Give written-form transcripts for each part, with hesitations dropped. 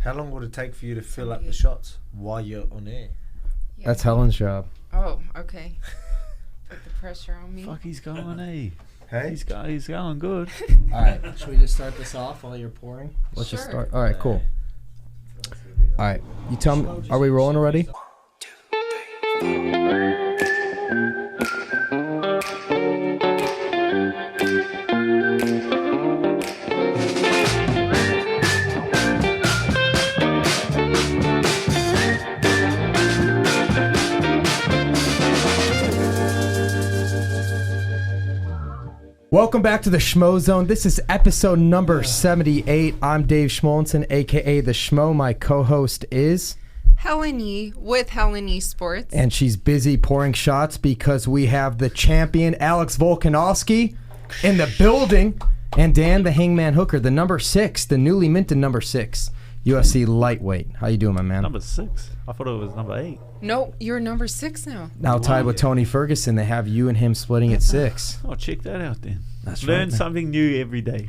How long would it take for you to fill up the shots while you're on air? Yeah. That's Helen's job. Oh, okay. Put the pressure on me. Fuck, he's going, eh? Hey? He's going good. All right, should we just start this off while you're pouring? Let's just Sure. start. All right, cool. All right, you tell me, are we rolling already? Welcome back to the Schmozone. This is episode number 78. I'm Dave Schmulenson, a.k.a. the Schmo. My co-host is... Helen Yee with Helen Yee Sports. And she's busy pouring shots because we have the champion, Alex Volkanovski, in the building. And Dan, the Hangman Hooker, the number 6, the newly minted number 6, UFC lightweight. How you doing, my man? Number 6? I thought it was number 8. No, you're number 6 now. Now tied with Tony Ferguson. They have you and him splitting at 6. Oh, check that out then. That's Learn right, man. something new every day.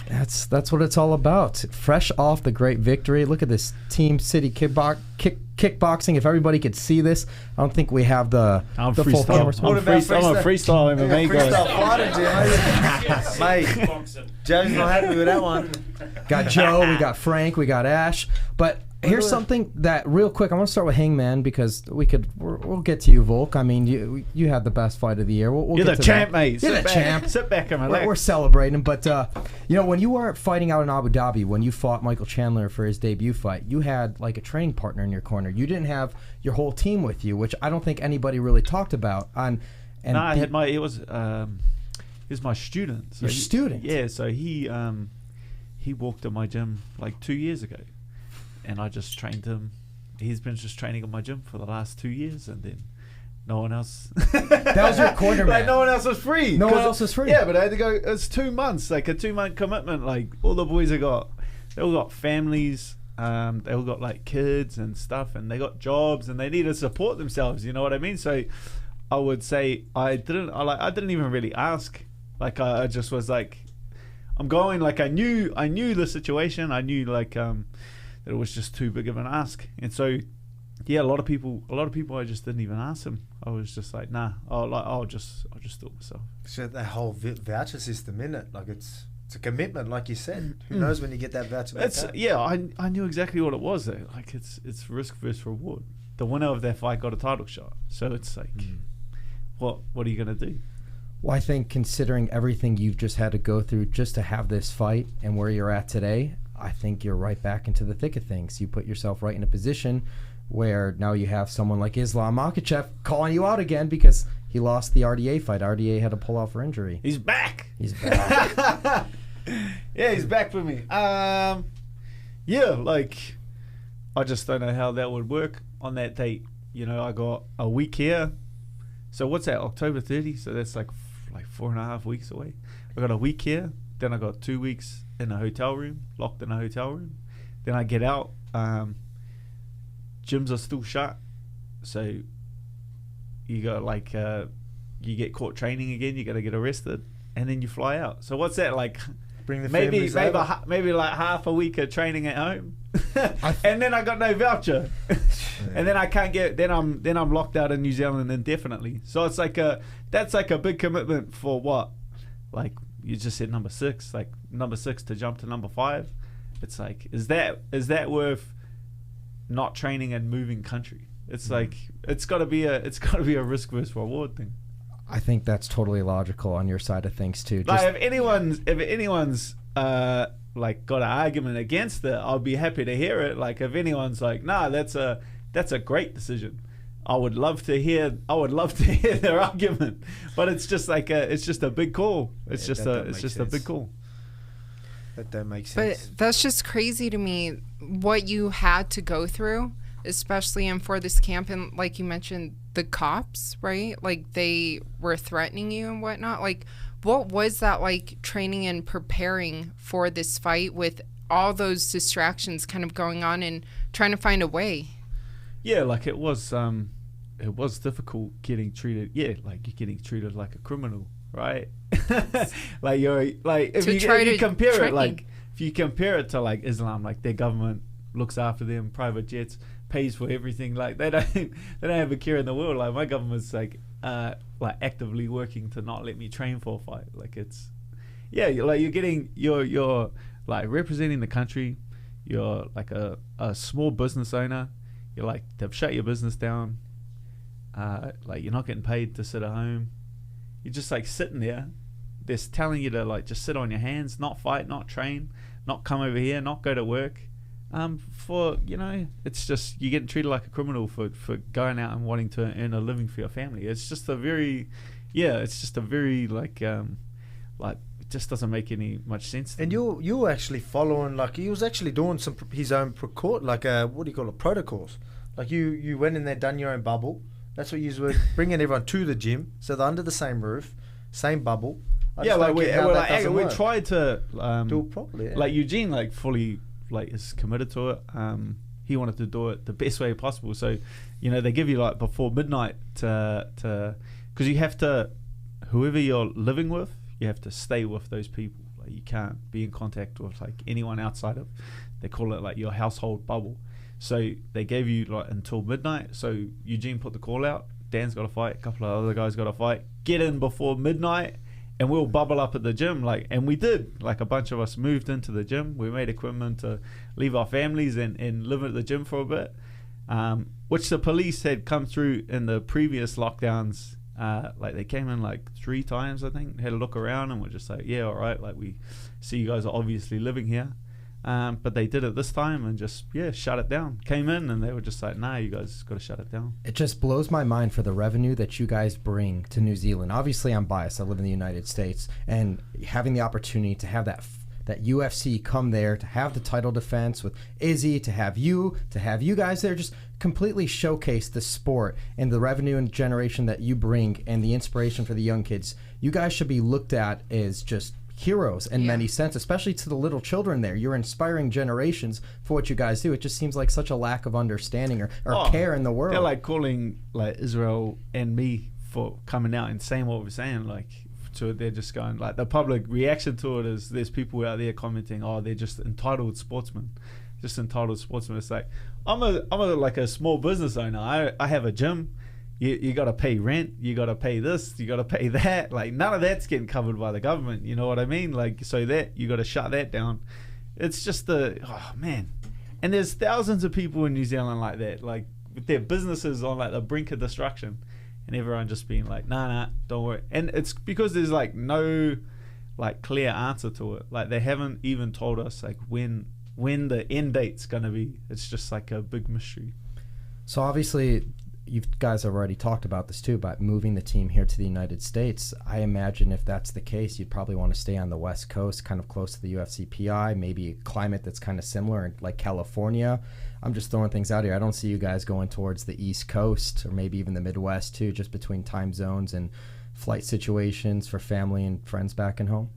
That's what it's all about. Fresh off the great victory. Look at this Team City kickboxing. If everybody could see this, I don't think we have the full camera. I'm a freestyle MMA Freestyle fighter, dude. Mate, Joe's not happy with that one. Got Joe, we got Frank, we got Ash. But here's something that, real quick, I want to start with Hangman because we'll get to you, Volk. I mean, you had the best fight of the year. We'll You're get the to champ, that. mate. You're the champ. Sit back and relax. We're celebrating, but when you were fighting out in Abu Dhabi, when you fought Michael Chandler for his debut fight, you had like a training partner in your corner. You didn't have your whole team with you, which I don't think anybody really talked about. I had my. It was my student. So your student. Yeah. So he walked in my gym like 2 years ago, and I just trained him. He's been just training in my gym for the last 2 years, and then no one else. That was your corner, man. Like no one else was free. No one else was free. Yeah, but I had to go. It's 2 months, like a 2-month commitment. Like all the boys they all got families. They all got like kids and stuff, and they got jobs, and they need to support themselves. You know what I mean? So I would say I didn't even really ask. Like I just was like, I'm going. Like I knew the situation. I knew like that it was just too big of an ask, and so yeah, a lot of people I just didn't even ask them. I was just like, nah, I'll just do it myself. So that whole voucher system, isn't it? Like it's a commitment, like you said. Who knows when you get that voucher back out? Yeah, I knew exactly what it was though. Like it's risk versus reward. The winner of that fight got a title shot, so it's like, what are you gonna do? Well, I think considering everything you've just had to go through just to have this fight and where you're at today, I think you're right back into the thick of things. You put yourself right in a position where now you have someone like Islam Makhachev calling you out again because he lost the RDA fight. RDA had to pull out for injury. He's back. He's back. Yeah, he's back for me. Yeah, like I just don't know how that would work on that date. You know, I got a week here. So what's that? October 30. So that's like 4.5 weeks away. I got a week here. Then I got 2 weeks in a hotel room, locked in a hotel room. Then I get out. Gyms are still shut. So you got like you get caught training again. You got to get arrested, and then you fly out. So what's that like? Bring the maybe families over. like half a week of training at home, and then I got no voucher, and then I can't get. Then I'm locked out in New Zealand indefinitely. So it's like that's like a big commitment for what? Like you just said number 6, like number 6 to jump to number 5. It's like is that worth not training and moving country? It's like it's got to be a risk versus reward thing. I think that's totally logical on your side of things too. Like if anyone's like got an argument against it, I'll be happy to hear it. Like if anyone's like, nah, that's a great decision, I would love to hear their argument. But it's just like it's just a big call. It's just a big call. That don't make sense. But that's just crazy to me what you had to go through, especially in for this camp. And like you mentioned, the cops, right? Like they were threatening you and whatnot. Like what was that like training and preparing for this fight with all those distractions kind of going on and trying to find a way? Yeah, like it was difficult getting treated. Yeah, like you're getting treated like a criminal, right? Like you're like if you compare it, like if you compare it to like Islam, like their government looks after them, private jets, pays for everything. Like they don't have a care in the world. Like my government's like actively working to not let me train for a fight. Like it's, yeah, you're getting you're like representing the country. You're like a small business owner. You're like, they've shut your business down. Like you're not getting paid to sit at home. You're just like sitting there. They're telling you to like just sit on your hands, not fight, not train, not come over here, not go to work. For, you know, it's just, you're getting treated like a criminal for going out and wanting to earn a living for your family. It's just a very, it just doesn't make any much sense. And you're actually following, like, he was actually doing his own protocols. Like you went in there, done your own bubble. That's what you were bringing everyone to the gym, so they're under the same roof, same bubble. We tried to do it properly. Yeah. Like Eugene, like fully, like is committed to it. He wanted to do it the best way possible. So, you know, they give you like before midnight to because you have to, whoever you're living with, you have to stay with those people. Like you can't be in contact with like anyone outside of, they call it like your household bubble. So they gave you like until midnight. So Eugene put the call out. Dan's got a fight. A couple of other guys got a fight. Get in before midnight, and we'll bubble up at the gym. Like, and we did. Like a bunch of us moved into the gym. We made equipment to leave our families and live at the gym for a bit, which the police had come through in the previous lockdowns. Like they came in like 3 times, I think, had a look around and were just like, yeah, all right. Like we see you guys are obviously living here. But they did it this time and just, shut it down. Came in and they were just like, nah, you guys got to shut it down. It just blows my mind for the revenue that you guys bring to New Zealand. Obviously, I'm biased. I live in the United States. And having the opportunity to have that UFC come there, to have the title defense with Izzy, to have you guys there, just completely showcase the sport and the revenue and generation that you bring and the inspiration for the young kids. You guys should be looked at as just heroes in many sense, especially to the little children there. You're inspiring generations for what you guys do. It just seems like such a lack of understanding or care in the world. They're like calling like Israel and me for coming out and saying what we're saying. Like, so they're just going, like, the public reaction to it is there's people out there commenting, oh, they're just entitled sportsmen. Just entitled sportsmen. It's like, I'm like a small business owner. I have a gym. You got to pay rent, you got to pay this, you got to pay that. Like, none of that's getting covered by the government, you know what I mean? Like, so that, you got to shut that down. It's just oh man. And there's thousands of people in New Zealand like that, like, with their businesses on, like, the brink of destruction. And everyone just being like, nah, don't worry. And it's because there's, like, no, like, clear answer to it. Like, they haven't even told us, like, when the end date's going to be. It's just, like, a big mystery. So, obviously, you guys have already talked about this too, about moving the team here to the United States. I imagine if that's the case, you'd probably want to stay on the West Coast, kind of close to the UFC PI, maybe a climate that's kind of similar, like California. I'm just throwing things out here. I don't see you guys going towards the East Coast or maybe even the Midwest too, just between time zones and flight situations for family and friends back and home.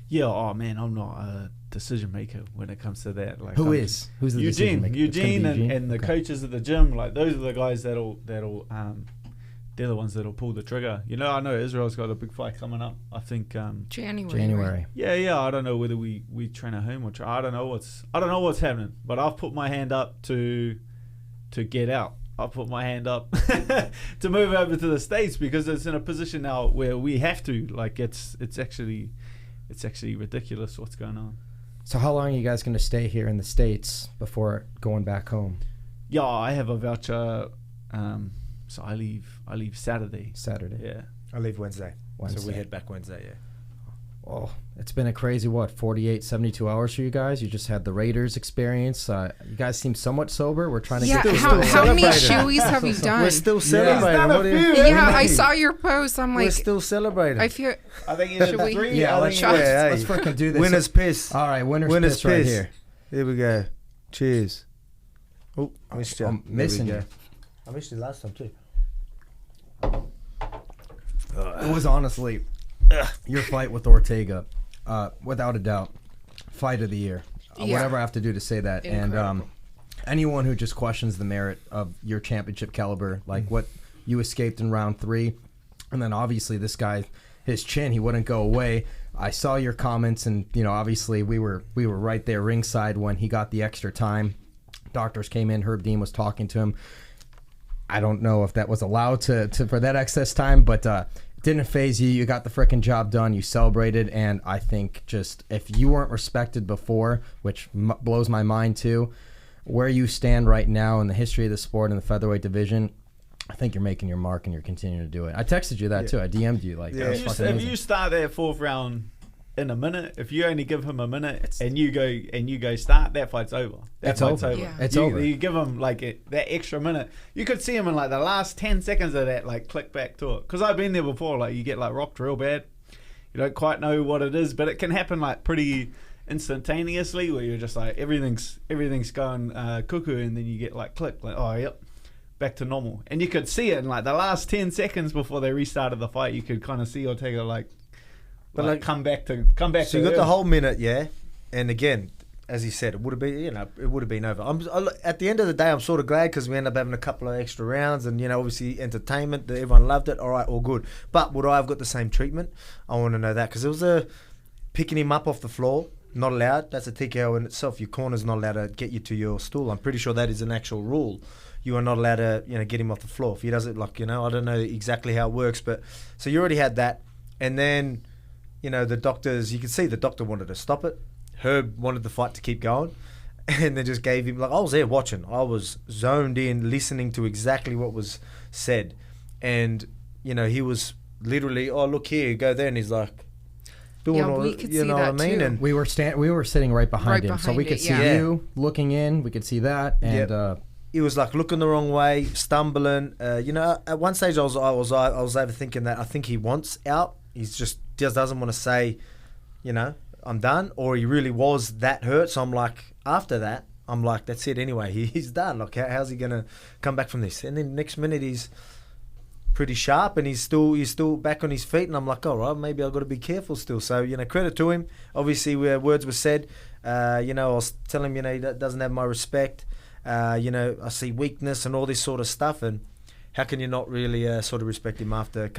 Yeah, oh man, I'm not a decision maker when it comes to that. Like, who's the decision maker? Eugene and the coaches at the gym. Like, those are the guys that'll they're the ones that'll pull the trigger. You know, I know Israel's got a big fight coming up. I think January. Yeah. I don't know whether we train at home or I don't know what's happening. But I've put my hand up to get out. I'll put my hand up to move over to the States because it's in a position now where we have to. Like, it's actually ridiculous what's going on. So how long are you guys going to stay here in the States before going back home? Yeah, I have a voucher. So I leave Saturday. Yeah. I leave Wednesday. So we head back Wednesday, yeah. Well, it's been a crazy, 48, 72 hours for you guys. You just had the Raiders experience. You guys seem somewhat sober. We're trying to get how many shoeys have you done? We're still celebrating. I saw your post. I'm like, we're still celebrating. I think you did 3. Yeah, let's freaking do this. Winner's piss. All right, winner's piss right here. Here we go. Cheers. Oh, I missed you. I'm missing you. I missed you last time too. It was honestly your fight with Ortega, without a doubt, fight of the year. Whatever I have to do to say that. Incredible. And anyone who just questions the merit of your championship caliber, like what you escaped in round 3, and then obviously this guy, his chin, he wouldn't go away. I saw your comments, and obviously we were right there ringside when he got the extra time doctors came in. Herb Dean was talking to him. I don't know if that was allowed to for that excess time, but didn't phase you. You got the freaking job done. You celebrated, and I think just if you weren't respected before, which blows my mind too, where you stand right now in the history of the sport in the featherweight division, I think you're making your mark and you're continuing to do it. I texted you that too. I DM'd you that was fucking amazing. If you start that 4th round in a minute, if you only give him a minute and you go start, that fight's over. It's over. Yeah. It's over. You give him that extra minute. You could see him in the last 10 seconds of that click back to it. Because I've been there before. You get rocked real bad. You don't quite know what it is, but it can happen pretty instantaneously, where you're just everything's going cuckoo, and then you get click, oh yep, back to normal. And you could see it in the last 10 seconds before they restarted the fight. You could kind of see Ortega come back to So you got the whole minute, yeah. And again, as he said, it would have been over. At the end of the day, I'm sort of glad because we end up having a couple of extra rounds, and obviously entertainment. Everyone loved it. All right, all good. But would I have got the same treatment? I want to know that, because it was picking him up off the floor. Not allowed. That's a TKO in itself. Your corner's not allowed to get you to your stool. I'm pretty sure that is an actual rule. You are not allowed to get him off the floor. If he does it I don't know exactly how it works, but so you already had that, and then. The doctors, you could see the doctor wanted to stop it. Herb wanted the fight to keep going. And they just gave him, I was there watching. I was zoned in, listening to exactly what was said. And, he was literally, oh, look here, go there. And he's doing all, we could see what I that mean? too. And we were sitting right behind him. So we could see you looking in. We could see that. And he was looking the wrong way, stumbling. At one stage I was overthinking that. I think he wants out. He's just doesn't want to say, I'm done, or he really was that hurt. So I'm after that, I'm that's it anyway. He's done. How's he gonna come back from this? And then next minute he's pretty sharp, and he's still back on his feet. And I'm all right, maybe I've got to be careful still. So credit to him. Obviously, where words were said, I was telling him, he doesn't have my respect. I see weakness and all this sort of stuff, and how can you not really sort of respect him after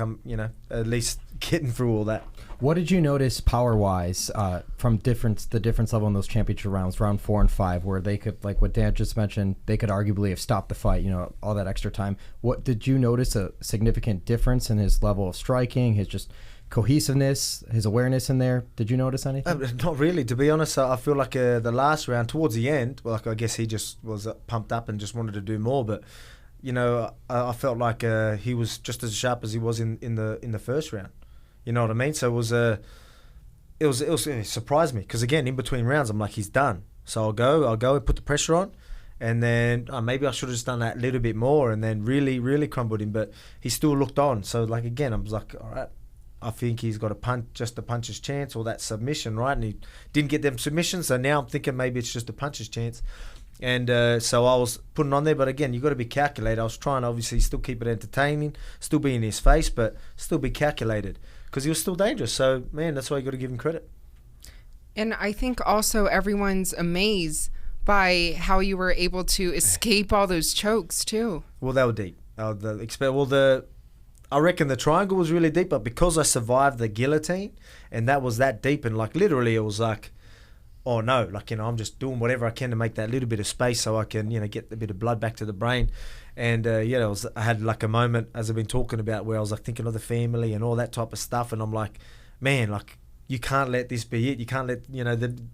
at least getting through all that? What did you notice power-wise from the difference level in those championship rounds, round 4 and 5, where they could, what Dan just mentioned, they could arguably have stopped the fight, all that extra time. What did you notice a significant difference in his level of striking, his just cohesiveness, his awareness in there? Did you notice anything? Not really, to be honest. I feel the last round, towards the end, I guess he just was pumped up and just wanted to do more, but I felt he was just as sharp as he was in the first round. You know what I mean? So it surprised me, because again, in between rounds, I'm he's done. So I'll go and put the pressure on, and then maybe I should have just done that a little bit more, and then really, really crumbled him. But he still looked on. So again, I was all right, I think he's got just a puncher's chance, or that submission, right? And he didn't get them submissions. So now I'm thinking maybe it's just a puncher's chance. And so I was putting on there, but again, you've got to be calculated. I was trying to obviously still keep it entertaining, still be in his face, but still be calculated, because he was still dangerous. So, man, that's why you got to give him credit. And I think also everyone's amazed by how you were able to escape all those chokes too. Well, they were deep. I reckon the triangle was really deep, but because I survived the guillotine, and that was that deep, and literally it was oh no, I'm just doing whatever I can to make that little bit of space so I can, get a bit of blood back to the brain. And, I had a moment, as I've been talking about, where I was thinking of the family and all that type of stuff. And I'm man, you can't let this be it. You can't let,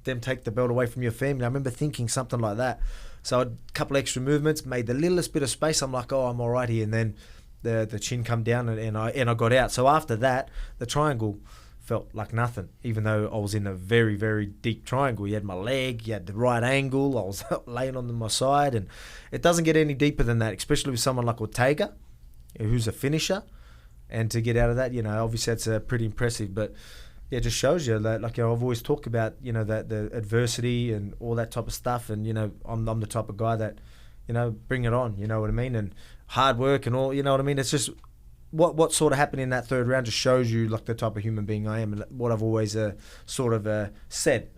them take the belt away from your family. I remember thinking something like that. So a couple extra movements, made the littlest bit of space. I'm oh, I'm all right here. And then the chin come down and I got out. So after that, the triangle felt like nothing, even though I was in a very, very deep triangle. You had my leg, you had the right angle, I was laying on my side, and it doesn't get any deeper than that, especially with someone like Ortega, who's a finisher, and to get out of that, obviously that's pretty impressive. But yeah, it just shows you that, I've always talked about, that the adversity and all that type of stuff, and I'm the type of guy that, bring it on, you know what I mean, and hard work and all, you know what I mean. It's just what sort of happened in that third round just shows you the type of human being I am, and what I've always said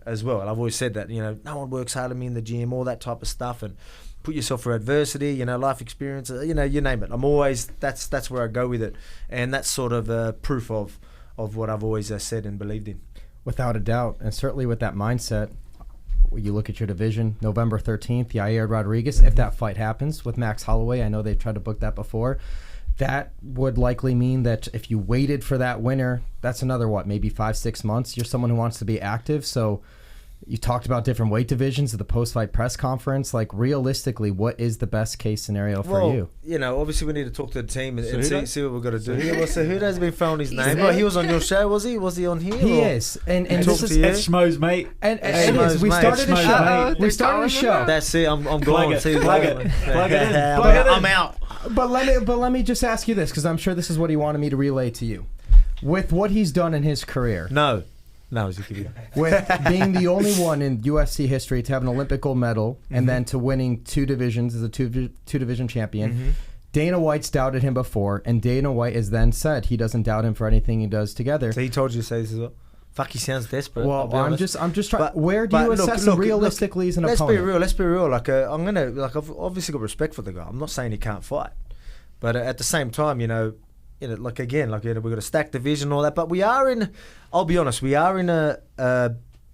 as well. And I've always said that, no one works harder than me in the gym, all that type of stuff, and put yourself for adversity, life experience, you name it. I'm always, that's where I go with it, and that's sort of proof of what I've always said and believed in. Without a doubt, and certainly with that mindset, you look at your division, November 13th, Yair Rodriguez, if that fight happens with Max Holloway, I know they've tried to book that before, that would likely mean that if you waited for that winner, that's another, maybe 5-6 months. You're someone who wants to be active. So you talked about different weight divisions at the post-fight press conference. Like, realistically, what is the best case scenario for you? You know, obviously we need to talk to the team and see what we've got to do. Cejudo? Yeah, well, Cejudo's been throwing his name. Oh, he was on your show, was he? Was he on here? He is. And this is It's Schmo's mate. And Hey, it is. We mate. started a Schmo's show. mate. We started a show. That's it. I'm Plug gone. it. See you Plug later. it. Plug it in. Plug it in. I'm out. But let me just ask you this, because I'm sure this is what he wanted me to relay to you. With what he's done in his career, No, is he kidding? with being the only one in UFC history to have an Olympic gold medal and then to winning 2 divisions as a two-division champion, Dana White's doubted him before, and Dana White has then said he doesn't doubt him for anything he does together. So he told you to say this as well. Fuck, he sounds desperate. Well, I'm just trying. But- Where do you but assess look, him realistically as an Let's opponent? Let's be real. Like, I've obviously got respect for the guy. I'm not saying he can't fight, but at the same time, we've got a stacked division and all that. But we are in. I'll be honest. We are in a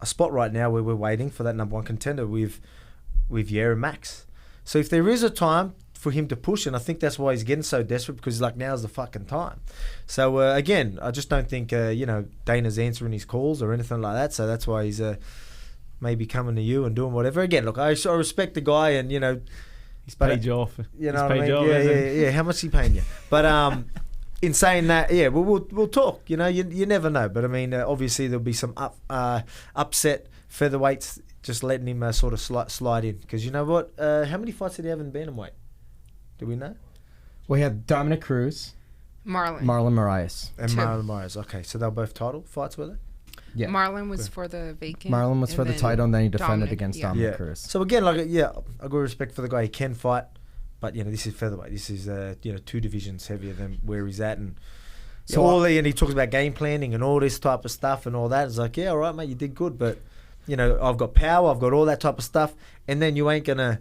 spot right now where we're waiting for that number 1 contender with Yair and Max. So if there is a time for him to push, and I think that's why he's getting so desperate, because like, now's the fucking time. So again, I just don't think Dana's answering his calls or anything like that. So that's why he's maybe coming to you and doing whatever. Again, look, I respect the guy, and He's paid you off. you know what I mean? Yeah. How much is he paying you? But in saying that, yeah, we'll talk. You never know. But I mean, obviously there'll be some upset featherweights just letting him sort of slide in, because you know what? How many fights did he have in bantamweight? Do we know? We have Dominic Cruz, Marlon. Marlon Moraes. And 2. Marlon Myers. Okay, so they're both title fights, were they? Yeah. Marlon was for the vacant. Marlon was for the then title, and then he defended Dominic, against yeah. Dominic Cruz. So again, I got respect for the guy. He can fight, but this is featherweight. This is 2 divisions heavier than where he's at, and and he talks about game planning and all this type of stuff and all that. It's like, yeah, all right, mate, you did good, but I've got power, I've got all that type of stuff, and then you ain't gonna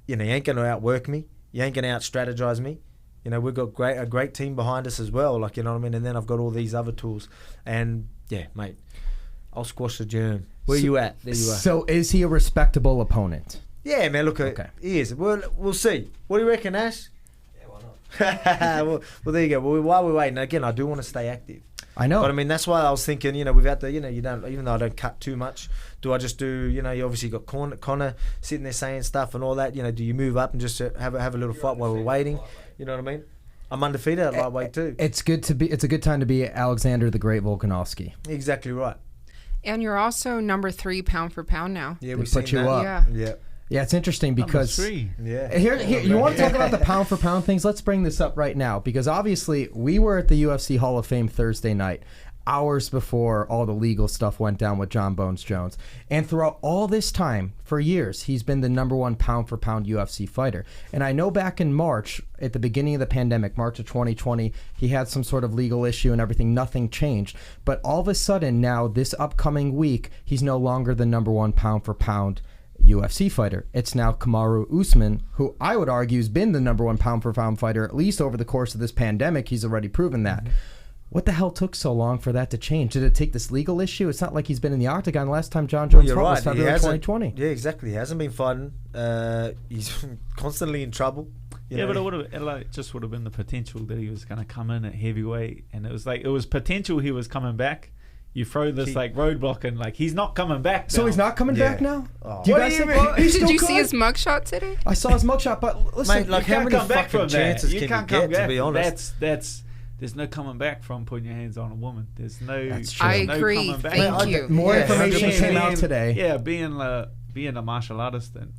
outwork me. You ain't gonna out strategize me. We've got a great team behind us as well. Like, you know what I mean? And then I've got all these other tools, and yeah, mate, I'll squash the germ. Where you at? There you are. So is he a respectable opponent? Yeah, man. Look, Okay. he is. We'll see. What do you reckon, Ash? Yeah, why not? well, there you go. Well, while we're waiting, again, I do want to stay active. I know. But I mean, that's why I was thinking, without the, you don't, even though I don't cut too much, do I just do, you obviously got Connor sitting there saying stuff and all that. Do you move up and just have a little fight while we're waiting? You know what I mean? I'm undefeated at lightweight too. It's a good time to be Alexander the Great Volkanovski. Exactly right. And you're also number 3 pound for pound now. Yeah, They we put you that. up. Yeah. Yeah. Yeah, it's interesting because Yeah. Here, you want to talk about the pound for pound things? Let's bring this up right now, because obviously we were at the UFC Hall of Fame Thursday night, hours before all the legal stuff went down with John Bones Jones. And throughout all this time, for years, he's been the number 1 pound for pound UFC fighter. And I know back in March, at the beginning of the pandemic, March of 2020, he had some sort of legal issue and everything. Nothing changed. But all of a sudden now, this upcoming week, he's no longer the number 1 pound for pound UFC fighter. It's now Kamaru Usman, who I would argue has been the number 1 pound for pound fighter, at least over the course of this pandemic. He's already proven that. What the hell took so long for that to change? Did it take this legal issue? It's not like he's been in the octagon. The last time John Jones fought was February 2020. Yeah, exactly. He hasn't been fighting. He's constantly in trouble. But it would have been the potential that he was going to come in at heavyweight, and it was potential he was coming back. You throw this roadblock, and he's not coming back. So now. he's not coming back now? Oh. Do you guys think Did you see his mugshot today? I saw his mugshot, but listen, Mate, how many fucking chances can you get, to be honest? There's no coming back from putting your hands on a woman. There's no. That's true. I no agree. coming back. Thank you. More information 100%. came out today. Yeah, being a martial artist and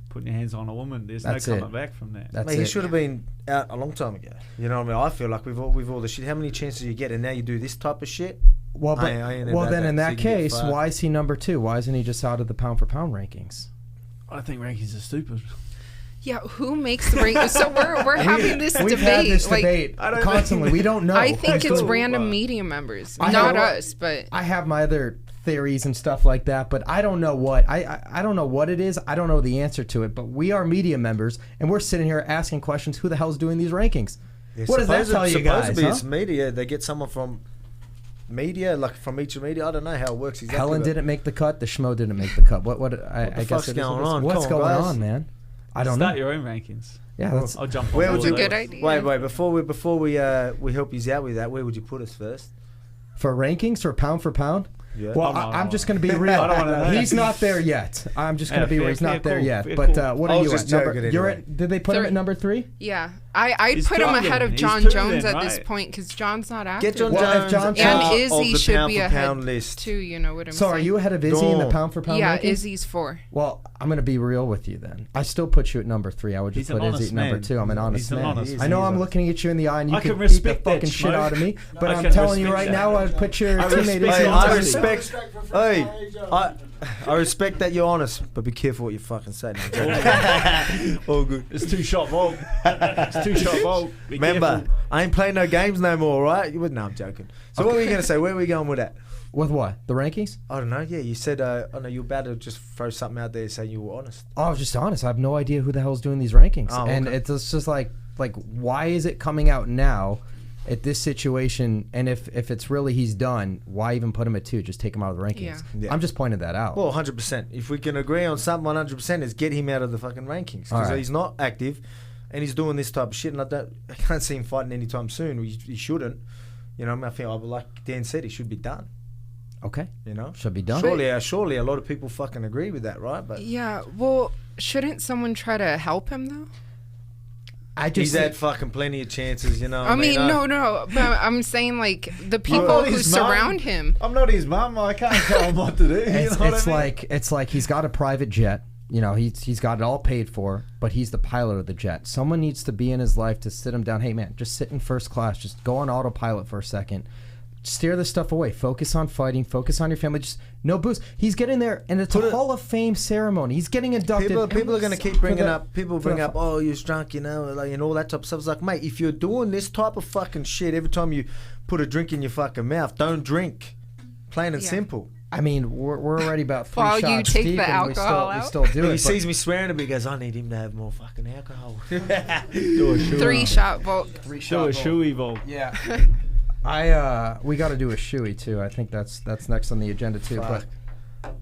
putting your hands on a woman, there's That's no it. coming back from that. That's Mate, he it. should have been out a long time ago. You know what I mean? I feel like with all the shit, how many chances you get, and now you do this type of shit? Well, but, I ain't well about then that, in so that you can get case, fucked. why is he number 2? Why isn't he just out of the pound for pound rankings? I think rankings are stupid. Yeah, who makes the rank? So we're having this We've debate. had this debate constantly. We don't know. I think it's Cool. random media members, I not have- us. But I have my other theories and stuff like that, but I don't know what I don't know what it is. I don't know the answer to it. But we are media members, and we're sitting here asking questions. Who the hell's doing these rankings? Yeah, What does that tell you guys? Supposedly Huh? it's media. They get someone from media, like from each media. I don't know how it works exactly. Helen didn't make the cut. The Schmo didn't make the cut. I guess fuck's going on? What's Come on, going guys. on, man? I don't know. Start your own rankings. Yeah, that's I'll jump on. Where would all you? of Good those. idea. Wait. Before we help you out with that, where would you put us first? for rankings for pound. Yeah. Well, no, I'm no. just going to be real. I don't wanna know. He's not there yet. I'm just going to be real. He's not there cool, yet. fair But cool. what I are was you just at? Number, joking you're anyway. at, did they put him at number 3? Yeah, I'd He's put him struggling. ahead of He's John two Jones then, at this right? point because John's not active. Get John Well, if Jones John's and out of Izzy the should pound be for ahead pound list. too. You know what I'm So saying? are you ahead of Izzy in the No. pound for pound Yeah, ranking? Izzy's 4. Well, I'm going to be real with you then. I still put you at number 3. I would just He's an put Izzy honest at number man. 2. I'm an honest He's an man. honest I know man. I'm looking at you in the eye and you I can can beat the respect that, fucking shit Schmo. out of me, but I I'm can telling you respect right that. now, I'd put your I teammate respect Izzy Hey, on I top. respect. I respect that you're honest, but be careful what you fucking say. All good. It's 2-shot Volk. It's 2-shot Volk. Be Remember, careful. I ain't playing no games no more, right? You would. No, I'm joking. So what were you gonna say? Where are we going with that? With what? The rankings? I don't know. Yeah, you said. I know you were about to just throw something out there saying you were honest. Oh, I was just honest. I have no idea who the hell's doing these rankings. Oh, And okay. it's just like why is it coming out now at this situation? And if it's really he's done, why even put him at 2? Just take him out of the rankings. Yeah. Yeah. I'm just pointing that out. Well, 100%. If we can agree on something, 100% is get him out of the fucking rankings All because right. he's not active, and he's doing this type of shit. And I can't see him fighting anytime soon. He shouldn't. You know, I think like Dan said, he should be done. Okay. You know, Should be done. Surely, a lot of people fucking agree with that, right? But Yeah, well, shouldn't someone try to help him though? I he's just had fucking plenty of chances, you know. I mean, no, but I'm saying like the people not who his mum. surround him. I'm not his mum. I can't tell him what to do. it's, you know it's what I mean? like it's like he's got a private jet. You know, he's got it all paid for, but he's the pilot of the jet. Someone needs to be in his life to sit him down. Hey man, just sit in first class. Just go on autopilot for a second. Steer this stuff away. Focus on fighting. Focus on your family. Just no booze. He's getting there, and it's a Hall of Fame ceremony. He's getting inducted. People are going to keep bringing the- up. People bring up, oh, you're drunk, you know, like, and all that type of stuff. It's like, mate, if you're doing this type of fucking shit every time you put a drink in your fucking mouth, don't drink. Plain and Yeah. simple. I mean, we're already about 3 While shots you take deep, the and alcohol we out. still do He it. sees me swearing a bit, he goes, I need him to have more fucking alcohol. Do a shoey. 3-shot Volk. Do a shoey Volk. Yeah. We got to do a shoey too. I think that's next on the agenda too. Fuck. But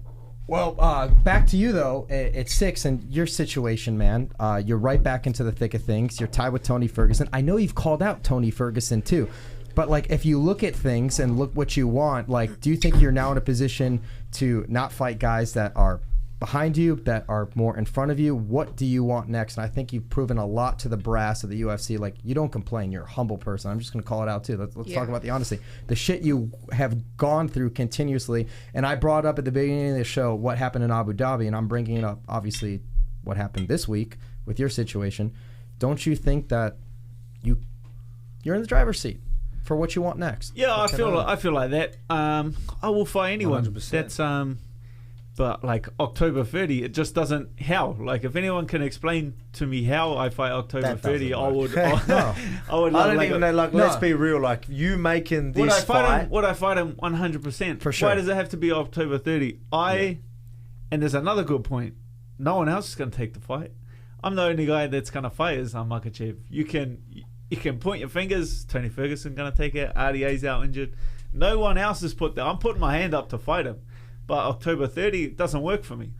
well, back to you though. It's 6 and your situation, man. You're right back into the thick of things. You're tied with Tony Ferguson. I know you've called out Tony Ferguson too. But like, if you look at things and look what you want, like, do you think you're now in a position to not fight guys that are behind you, that are more in front of you? What do you want next? And I think you've proven a lot to the brass of the UFC. Like, you don't complain. You're a humble person. I'm just going to call it out too. Let's talk about the honesty. The shit you have gone through continuously. And I brought up at the beginning of the show what happened in Abu Dhabi, and I'm bringing it up, obviously, what happened this week with your situation. Don't you think that you're in the driver's seat for what you want next? Yeah, I feel like that. I will fight anyone. 100%. That's but like October 30, it just doesn't. How? Like, if anyone can explain to me how I fight October That 30, doesn't I work. would. I would. I don't like even a- know, like, No. let's be real, like, you making Would I this fight fight. him? Would I fight him 100%? For sure. Why does it have to be October 30? And there's another good point. No one else is going to take the fight. I'm the only guy that's going to fight is Makhachev. You can point your fingers. Tony Ferguson going to take it. RDA's out injured. No one else has put that. I'm putting my hand up to fight him. But October 30 it doesn't work for me.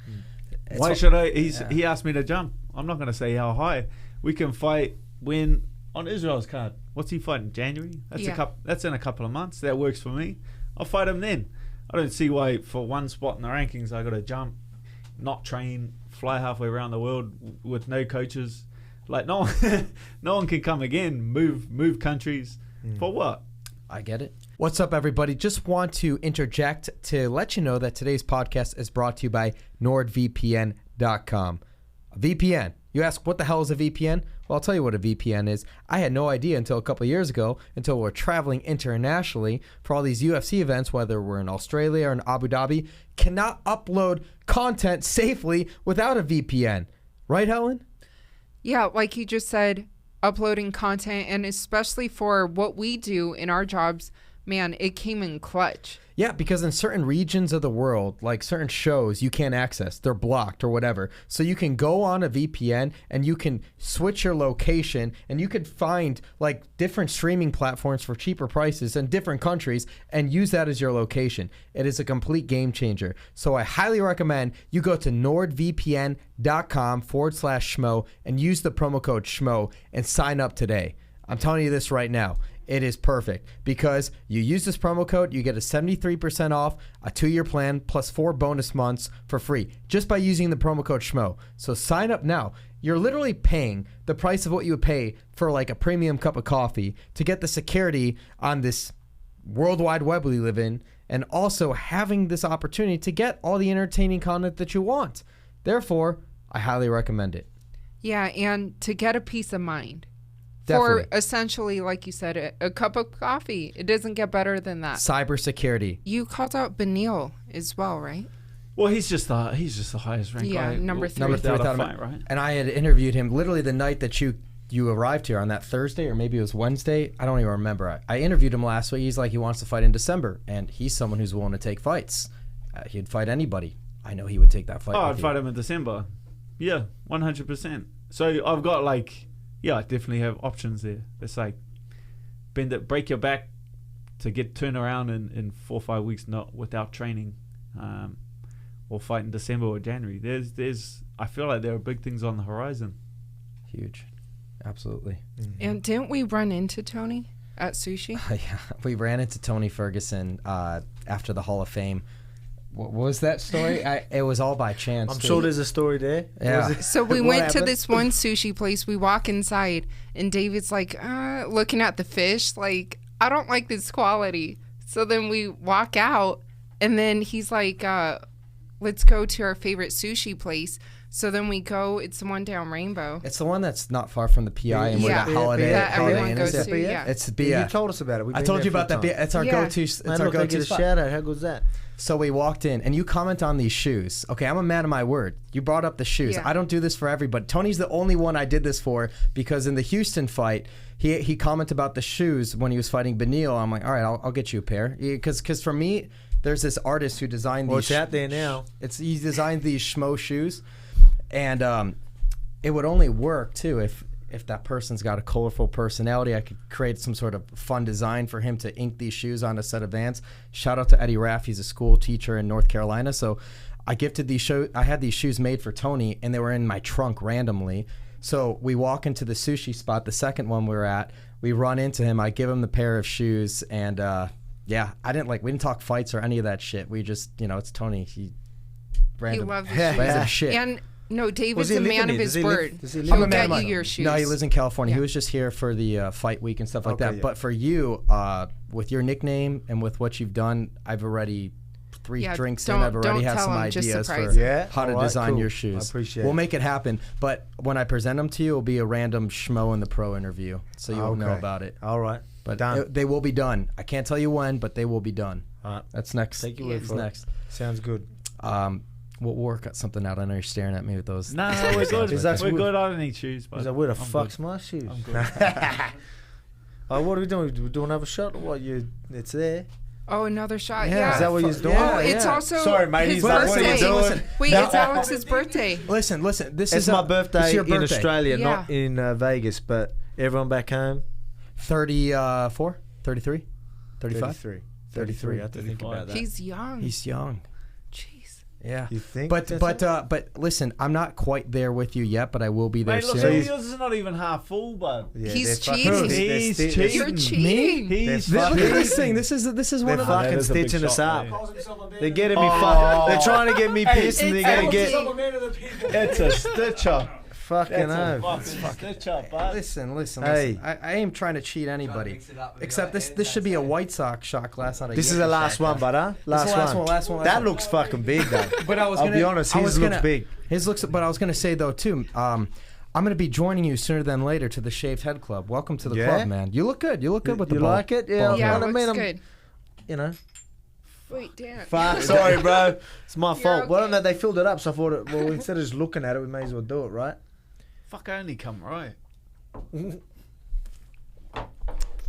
Why should I? He asked me to jump. I'm not going to say how high. We can fight when on Israel's card. What's he fighting? January? That's in a couple of months. That works for me. I'll fight him then. I don't see why for one spot in the rankings I got to jump, not train, fly halfway around the world with no coaches. Like no one can come again. Move countries for what? I get it. What's up, everybody? Just want to interject to let you know that today's podcast is brought to you by NordVPN.com. A VPN. You ask, what the hell is a VPN? Well, I'll tell you what a VPN is. I had no idea until a couple of years ago, until we're traveling internationally for all these UFC events, whether we're in Australia or in Abu Dhabi, cannot upload content safely without a VPN. Right, Helen? Yeah, like you just said, uploading content, and especially for what we do in our jobs, man, it came in clutch. Yeah, because in certain regions of the world, like certain shows, you can't access. They're blocked or whatever. So you can go on a VPN and you can switch your location and you could find like different streaming platforms for cheaper prices in different countries and use that as your location. It is a complete game changer. So I highly recommend you go to nordvpn.com/Schmo and use the promo code Schmo and sign up today. I'm telling you this right now. It is perfect because you use this promo code, you get a 73% off, a 2-year plan, plus 4 bonus months for free just by using the promo code Schmo. So sign up now. You're literally paying the price of what you would pay for like a premium cup of coffee to get the security on this worldwide web we live in, and also having this opportunity to get all the entertaining content that you want. Therefore, I highly recommend it. Yeah, and to get a peace of mind. Definitely. For essentially, like you said, a cup of coffee. It doesn't get better than that. Cybersecurity. You called out Beneil as well, right? Well, he's just the highest ranked guy. number 3. Number 3 without a without fight, right? And I had interviewed him literally the night that you arrived here on that Thursday, or maybe it was Wednesday. I don't even remember. I interviewed him last week. He's like, he wants to fight in December, and he's someone who's willing to take fights. He'd fight anybody. I know he would take that fight. Oh, with I'd you. fight him in December. Yeah, 100%. So I've got like, yeah, I definitely have options there. It's like break your back to get turned around in 4 or 5 weeks, not without training, or fight in December or January. I feel like there are big things on the horizon. Huge. Absolutely. And didn't we run into Tony at Sushi? Yeah, we ran into Tony Ferguson after the Hall of Fame. What was that story? It was all by chance. I'm sure there's a story there. Yeah. So we What went to happened? this one sushi place. We walk inside, and David's like, looking at the fish, like, I don't like this quality. So then we walk out, and then he's like, let's go to our favorite sushi place. So then we go. It's the one down Rainbow. It's the one that's not far from the PI and where Yeah. that holiday. That everyone Inn goes is. to, yeah. It's the BF. You told us about it. We've I been told there you about for a that. time. It's our Yeah. go-to. It's Man, our look, they go-to get a spot. shout out. How good's that? So we walked in, and you comment on these shoes. Okay, I'm a man of my word. You brought up the shoes. Yeah. I don't do this for everybody. Tony's the only one I did this for because in the Houston fight, he commented about the shoes when he was fighting Beneil. I'm like, all right, I'll get you a pair. Because for me, there's this artist who designed these. Well, it's out there now. He designed these Schmo shoes, and it would only work too if that person's got a colorful personality. I could create some sort of fun design for him to ink these shoes on a set of Vans. Shout out to Eddie Raff. He's a school teacher in North Carolina. So I gifted these shoes. I had these shoes made for Tony, and they were in my trunk randomly. So we walk into the sushi spot, the second one we were at. We run into him. I give him the pair of shoes, and yeah, we didn't talk fights or any of that shit. We just, it's Tony. He random, loves the random shoes. shit. And no, David's he a living man of here? his Does he word. live- does he live He'll here? I'm a man get of you mine. your shoes. No, he lives in California. Yeah. He was just here for the fight week and stuff like Okay, that. yeah. But for you, with your nickname and with what you've done, I've already three Yeah, drinks in. don't- I've already don't had tell some him, just ideas surprise for him. Yeah? how to Alright, design cool. your I shoes. appreciate We'll it. make it happen. But when I present them to you, it'll be a random Schmo in the pro interview, so you'll know Okay. about it. All right. But Done. they will be done. I can't tell you when, but they will be done. All right. That's next. Take your Yeah. word That's for next. it. Sounds good. We'll work something out. I know you're staring at me with those. No, we're good. Is that- We're good. I don't need shoes. But He's like, where the I'm fuck's good. my shoes? I'm good. What are we doing? We doing another shot? Or what? It's there. Oh, another shot. Yeah. Yeah. Is that what you're doing? Yeah, Oh, it's yeah. also Sorry, mate, his he's like, what are you birthday. doing? Listen, Wait, it's Alex's birthday. Listen. This It's is my it's birthday your in birthday. Australia, Yeah. not in Vegas. But everyone back home, 34, 33, 35. 33. I have to think about that. He's young. He's young. Jeez. Yeah. You think? But that's it? but listen, I'm not quite there with you yet, but I will be there Mate, look, soon. yours is not even half full, bud. Yeah, He's they're fucking- cheating. they're He's sti- cheating. You're Me? cheating. He's They're Look at fucking- this thing. This is They're one of the. fucking That is a big stitching us shot, up. mate. They're getting me fucked. They're trying to get me pissed, and they're it's gonna get okay. It's a stitcher. fucking That's a home. fucking stitcher, bud. Listen. Hey. I ain't trying to cheat anybody. Except this should be a White Sox shot glass. Not a This is Yankee the last shot one, glass. but last one. That looks fucking big, though. But I was I'll gonna, be honest, I was his looks gonna- big. His looks, but I was gonna say though too. I'm gonna be joining you sooner than later to the Shaved Head Club. Welcome to the Yeah? club, man. You look good. You look good with the You ball. like it? Yeah, ball Yeah, cap. I looks mean, I'm- good. You know. Wait, Dan. Fuck. Sorry, bro. It's my fault. Well, okay. no, they filled it up, so I thought, instead of just looking at it, we may as well do it, right? Fuck, I only come right.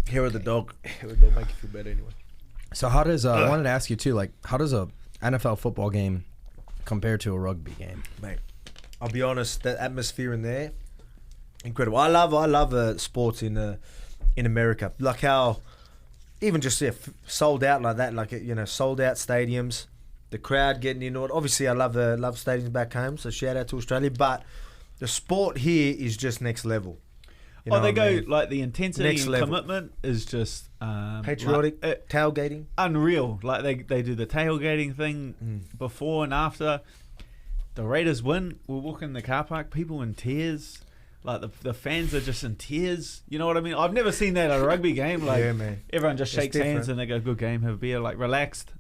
Hair of the dog. Hair of the dog make you feel better anyway. So how does I wanted to ask you too, like how does a NFL football game compare to a rugby game? Mate, I'll be honest, that atmosphere in there, incredible. I love sports in America, like how even just sold out like that, like sold out stadiums, the crowd getting in. Obviously, I love stadiums back home, so shout out to Australia. But the sport here is just next level. You know they what go I mean? like the intensity Next and level. commitment is just Patriotic, tailgating. unreal. Like they do the tailgating thing before and after. The Raiders win. We're walking in the car park, people in tears. Like the fans are just in tears. You know what I mean? I've never seen that at a rugby game. Like Yeah, man. everyone just It's shakes hands different. and they go, "Good game, have a beer," like relaxed.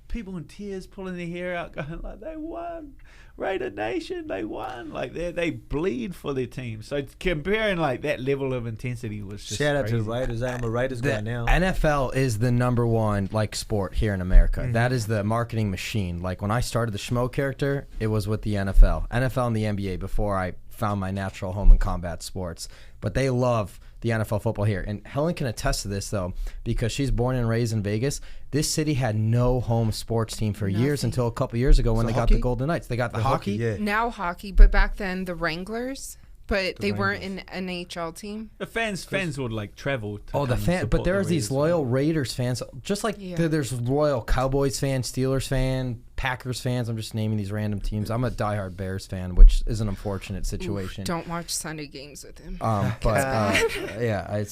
People in tears, pulling their hair out, going like, "They won, Raider Nation, they won!" Like they bleed for their team. So comparing like that level of intensity was just Shout out to crazy. the Raiders. I'm a Raiders guy The now. NFL is the number one like sport here in America. That is the marketing machine. Like when I started the Schmo character, it was with the NFL and the NBA before I found my natural home in combat sports. But they love the NFL football here. And Helen can attest to this though, because she's born and raised in Vegas. This city had no home sports team for years until a couple years ago when they got the Golden Knights. They got the hockey. Yeah. Now hockey, but back then the Wranglers, but they weren't an NHL team. The fans would like travel. To Oh, the come fan, support but the there's these Raiders. loyal Raiders fans, just like Yeah. there's loyal Cowboys fans, Steelers fan, Packers fans. I'm just naming these random teams. I'm a diehard Bears fan, which is an unfortunate situation. Don't watch Sunday games with him. Yeah,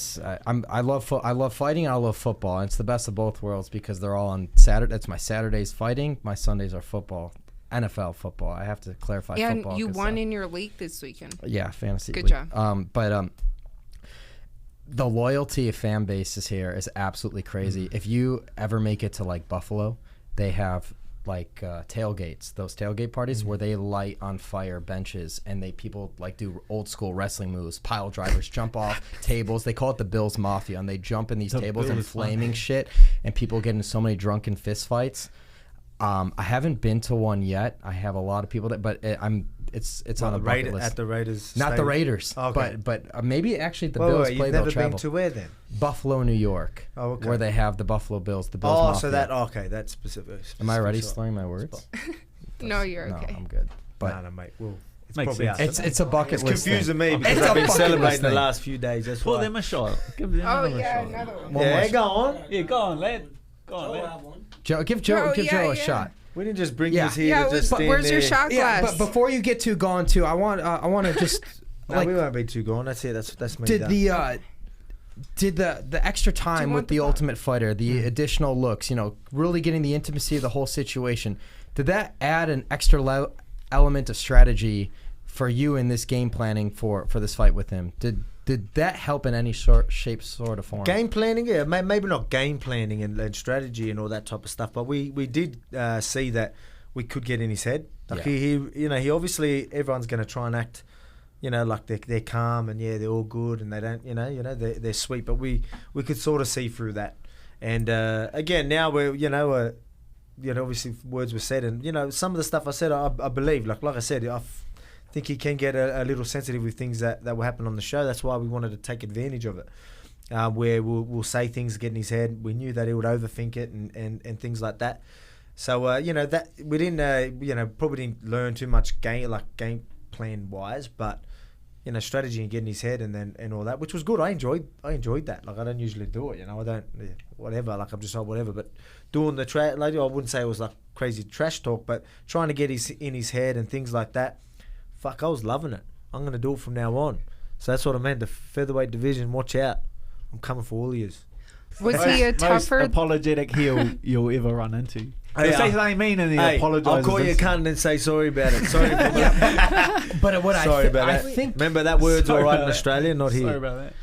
I love fighting. I love football. And it's the best of both worlds because they're all on Saturday. That's my Saturdays fighting. My Sundays are football. NFL football. I have to clarify And football. you 'cause, won in your league this weekend. yeah, fantasy. Good league. job. But the loyalty of fan bases here is absolutely crazy. If you ever make it to like Buffalo, they have like tailgates, those tailgate parties where they light on fire benches and people like do old school wrestling moves, pile drivers, jump off tables. They call it the Bills Mafia, and they jump in these tables and Bills flaming shit, and people get in so many drunken fist fights. I haven't been to one yet. I have a lot of people that, but it's on the bucket list. At the Raiders. Not the stadium. Raiders, Okay. but maybe actually the Wait, Bills wait, play. you've They'll never travel. been to where then? Buffalo, New York, Oh, okay. where they have the Buffalo Bills. The Bills. Oh, Mafia. so that that's specific. Am I already specific. slurring my words? No, you're No, okay. I'm good. But No, mate. Well, it's Makes probably sense. us. it's a bucket It's list. confusing thing. me because It's a I've been bucket celebrating list the thing. last few days. That's Pour why. them a shot. Give them Oh another yeah, shot. another one. One Yeah, more go on. Yeah, go on, lad. Go on, lad. Joe, give Joe yeah, a yeah. shot. We didn't just bring Yeah. this here Yeah, to just but stand where's your there. shot Yeah, glass? but before you get too gone too, I want to just No, like we won't be too gone. That's it. That's me. did done. the extra time want with the the Ultimate Fighter, the additional looks, really getting the intimacy of the whole situation, did that add an extra element of strategy for you in this game planning for this fight with him? Did that help in any shape, sort of form? Game planning, yeah, maybe not game planning and strategy and all that type of stuff, but we did see that we could get in his head. Like Yeah. he obviously everyone's going to try and act, like they're calm and they're all good and they don't, they're sweet, but we could sort of see through that. And again, now we're, obviously words were said, and some of the stuff I said, I believe, like I said, I think he can get a little sensitive with things that will happen on the show. That's why we wanted to take advantage of it, where we'll say things, get in his head. We knew that he would overthink it and things like that. So that we didn't probably didn't learn too much game plan wise, but strategy and getting his head and all that, which was good. I enjoyed that. Like I don't usually do it, I don't whatever. Like I'm just whatever, but doing the I wouldn't say it was like crazy trash talk, but trying to get in his head and things like that. Fuck, I was loving it. I'm going to do it from now on. So that's what I meant. The featherweight division, watch out. I'm coming for all of yous. Was he a Most tougher? apologetic heel you'll ever run into. He'll say something mean and he Hey, apologizes. I'll call you a cunt and say sorry about it. Sorry about that. But what Sorry about I that. think Remember that word's Sorry all right about in that. Australia, not Sorry here. about that.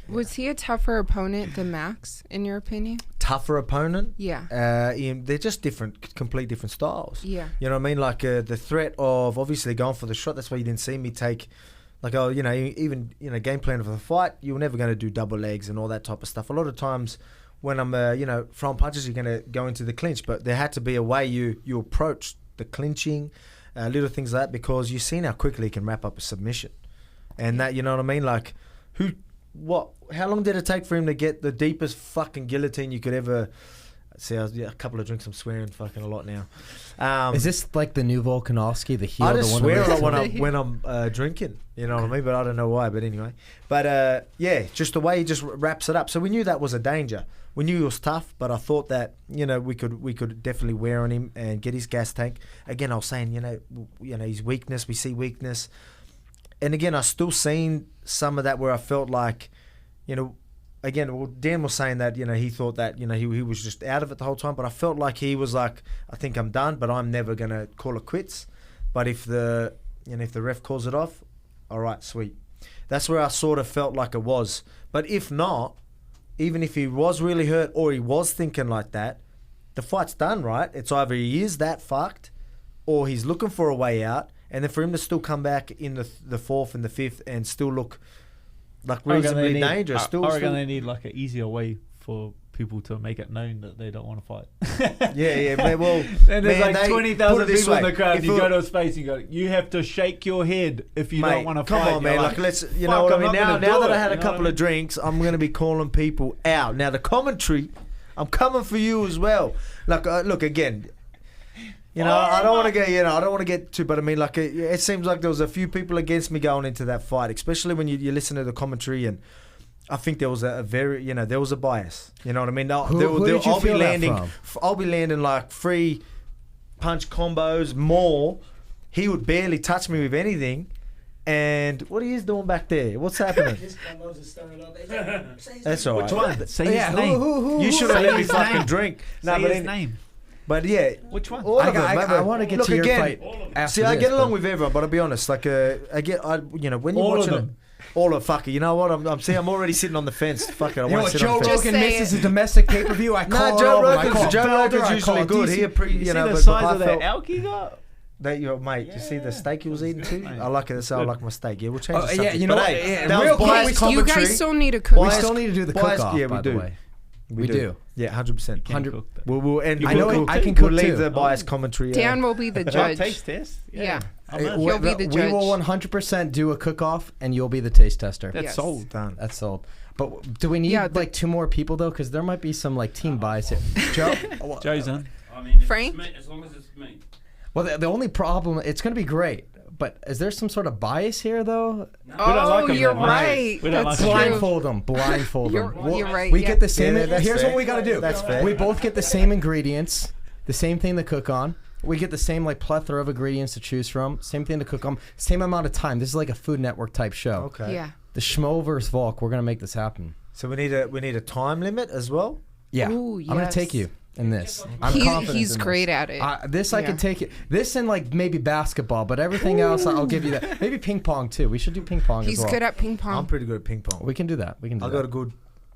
Was he a tougher opponent than Max, in your opinion? Tougher opponent. Yeah. They're just complete different styles. Yeah. You know what I mean? Like the threat of obviously going for the shot. That's why you didn't see me take, even game plan for the fight. You were never going to do double legs and all that type of stuff. A lot of times when I'm throwing punches, you're going to go into the clinch. But there had to be a way you approach the clinching, little things like that, because you've seen how quickly he can wrap up a submission, and that, you know what I mean? Like how long did it take for him to get the deepest fucking guillotine you could ever? See, a couple of drinks. I'm swearing fucking a lot now. Is this like the new Volkanovski, the heel? I just the one swear that a lot when I'm drinking. You know what I mean? But I don't know why. But anyway. But yeah, just the way he just wraps it up. So we knew that was a danger. We knew he was tough, but I thought that we could definitely wear on him and get his gas tank. Again, I was saying his weakness. We see weakness, and again, I still seen some of that where I felt like, Again, Dan was saying that he thought that he was just out of it the whole time, but I felt like he was like, I think I'm done, but I'm never gonna call it quits. But if the ref calls it off, all right, sweet. That's where I sort of felt like it was. But if not, even if he was really hurt or he was thinking like that, the fight's done, right? It's either he is that fucked or he's looking for a way out, and then for him to still come back in the fourth and the fifth and still look like reasonably dangerous. I reckon they need like an easier way for people to make it known that they don't want to fight. Yeah, man, well, and there's like 20,000 people in the crowd. And you go to his face and you go, you have to shake your head if you don't want to fight. Come on, man. Like, let's, you know what I mean? Now that I had a couple of drinks, I'm going to be calling people out. Now, the commentary, I'm coming for you as well. Like, look, again, I don't want to get, I don't want to get too, but I mean, like, it seems like there was a few people against me going into that fight, especially when you listen to the commentary, and I think there was a very, there was a bias. You know what I mean? I'll be landing like 3 punch combos more. He would barely touch me with anything. And what are you doing back there? What's happening? That's all right. Which one? Say his name. You should have let me fucking drink. Say his name. But yeah, which one? All of them. I want to get to your fight. See, I get along with everyone, but I'll be honest. Like, when you're watching it, all of fuck it. You know what? I'm already sitting on the fence. Fuck it. I want to sit on the fence. Joe Rogan misses a domestic pay per view. I call Joe Rogan's usually good. He see the size of that elk he got. That mate, you see the steak he was eating too? I like it. That's how I like my steak. Yeah, we'll change the subject. Yeah, you know what? Real quick, you guys still need to cook. We still need to do the cook-off, yeah, by the way. We do. Yeah, 100%. 100. I can cook. We'll leave the biased commentary. Dan will be the judge. Taste test? Yeah. He'll be the judge. We will 100% do a cook-off, and you'll be the taste tester. That's sold. Done. That's sold. But do we need like 2 more people though? Because there might be some like team bias here. Joe's on. I mean, Frank? as long as it's me. Well, the only problem, it's going to be great. But is there some sort of bias here, though? You're right. That's Blindfold them. Blindfold them. You're right. We get the same. Here's fair. what we got to do. That's fair. We both get the same ingredients, the same thing to cook on. We get the same like plethora of ingredients to choose from. Same thing to cook on. Same amount of time. This is like a Food Network type show. Okay. Yeah. The Schmo versus Volk. We're gonna make this happen. So we need a time limit as well. Yeah. Ooh, I'm gonna take you in this. He's great at it. I can take it. This and like maybe basketball, but everything else I'll give you that. Maybe ping pong too. We should do ping pong. He's as well. good at ping pong. I'm pretty good at ping pong. We can do that. I got a good.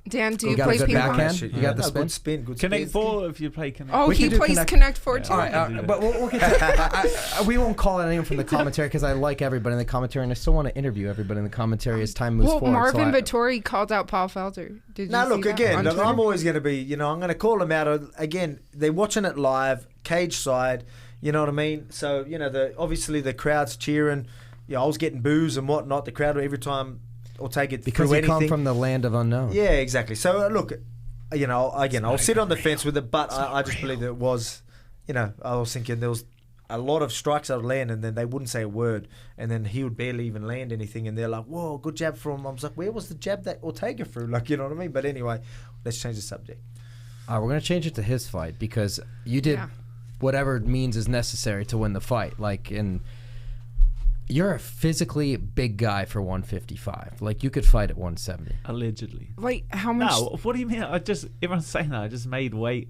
Dan, do you got a play good ping pong? backhand? You got the spin? Good spin. Good Connect spin. 4 if you play Connect. Oh, he plays Connect 4 too. All right, but we'll get to we won't call it anyone from the commentary because I like everybody in the commentary and I still want to interview everybody in the commentary as time moves forward. Marvin Vittori called out Paul Felder. Did you now, look, see that again, on look, Twitter? I'm always going to be, I'm going to call them out. Again, they're watching it live, cage side, you know what I mean? So, obviously the crowd's cheering. I was getting boos and whatnot. The crowd every time Ortega because threw you anything. come from the land of unknown. Yeah, exactly. So, look, again, I'll sit on the fence with it, but I just believe that it was, I was thinking there was a lot of strikes I would land and then they wouldn't say a word and then he would barely even land anything and they're like, whoa, good jab from him. I was like, where was the jab that Ortega threw? Like, you know what I mean? But anyway, let's change the subject. We're going to change it to his fight because you did whatever means is necessary to win the fight. Like, you're a physically big guy for 155. Like, you could fight at 170. Allegedly. Like, how much? No, what do you mean? Everyone's saying that. I just made weight.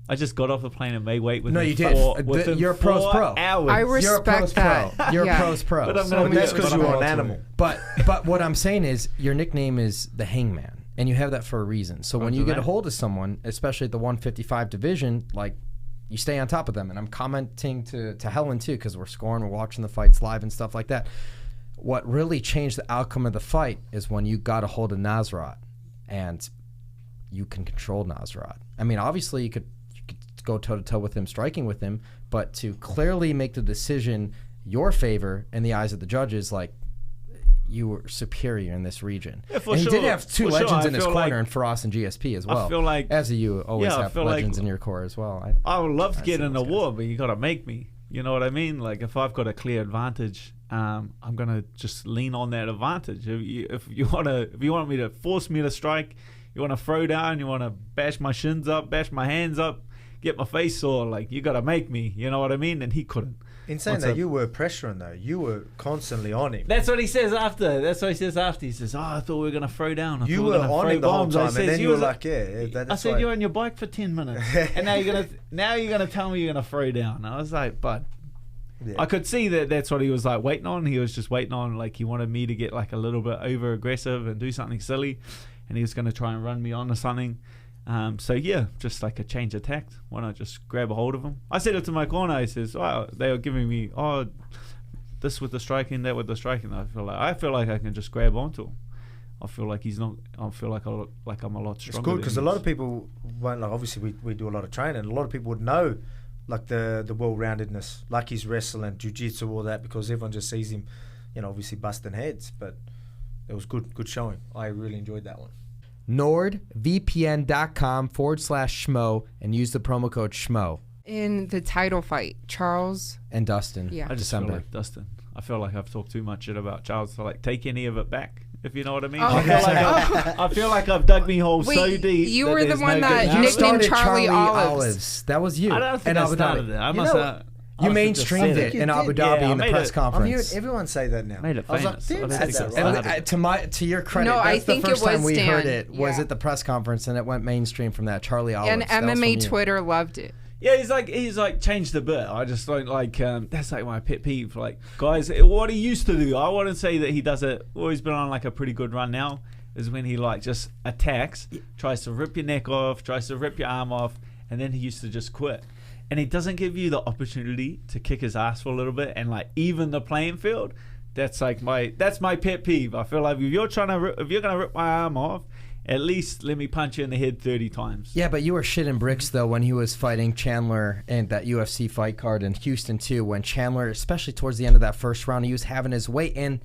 I just got off the plane and made weight within No, you did. You're a pro's pro. Hours. I respect that. You're a pro's pro. But that's because you are an animal. But what I'm saying is your nickname is the Hangman, and you have that for a reason. So when you get a hold of someone, especially at the 155 division, like, you stay on top of them. And I'm commenting to Helen too because we're scoring, we're watching the fights live and stuff like that. What really changed the outcome of the fight is when you got a hold of Nasrat and you can control Nasrat. I mean, obviously you could go toe-to-toe with him, striking with him, but to clearly make the decision your favor in the eyes of the judges, like, you were superior in this region. Yeah, and he did have two legends in his corner, like, in Faraz and GSP as well. I feel like, as you always have legends like, in your core as well. I would love to get in a war, but you got to make me. You know what I mean? Like, if I've got a clear advantage, I'm gonna just lean on that advantage. If you want me to force me to strike, you want to throw down, you want to bash my shins up, bash my hands up, get my face sore, like, you got to make me. You know what I mean? And he couldn't. In saying that, you were pressuring though. You were constantly on him. That's what he says after. He says, I thought we were going to throw down. You were on him the whole time, and then you were like, yeah. I said, you're on your bike for 10 minutes. And now you're gonna tell me you're going to throw down. I was like, bud. Yeah. I could see that's what he was like waiting on. He was just waiting on, like, he wanted me to get like a little bit over aggressive and do something silly. And he was going to try and run me onto something. So yeah, just like a change of tact. Why not just grab a hold of him? I said it to my corner. I says, "Oh, they were giving me this with the striking, that with the striking." I feel like I can just grab onto him. I feel like he's not. I feel like I'm a lot stronger. It's good because a lot of people won't. Like, obviously, we do a lot of training. A lot of people would know, like, the well-roundedness, like his wrestling, jiu-jitsu, all that, because everyone just sees him, obviously busting heads. But it was good showing. I really enjoyed that one. NordVPN.com/Schmo and use the promo code Schmo. In the title fight, Charles and Dustin. Yeah. I just feel like Dustin. I feel like I've talked too much shit about Charles to like take any of it back, if you know what I mean. Oh. I feel like I've dug me hole so deep. You were the one that nicknamed Charlie Olives. That was you. I don't think I started it. I must have. You mainstreamed it in Abu Dhabi in the press conference. I'm hearing everyone say that now. Made it famous. I was like, that right? To your credit, that's the first time we heard it was at the press conference, and it went mainstream from that. Charlie Olives. And MMA Twitter loved it. Yeah, he's like changed a bit. I just don't like that's like my pet peeve. Like, guys, what he used to do, I wouldn't say that he does it. Well, he's been on like a pretty good run now. Is when he like just attacks, tries to rip your neck off, tries to rip your arm off, and then he used to just quit. And he doesn't give you the opportunity to kick his ass for a little bit and like even the playing field. That's like my pet peeve. I feel like if you're gonna rip my arm off, at least let me punch you in the head 30 times. Yeah, but you were shitting bricks though when he was fighting Chandler and that UFC fight card in Houston too. When Chandler, especially towards the end of that first round, he was having his way and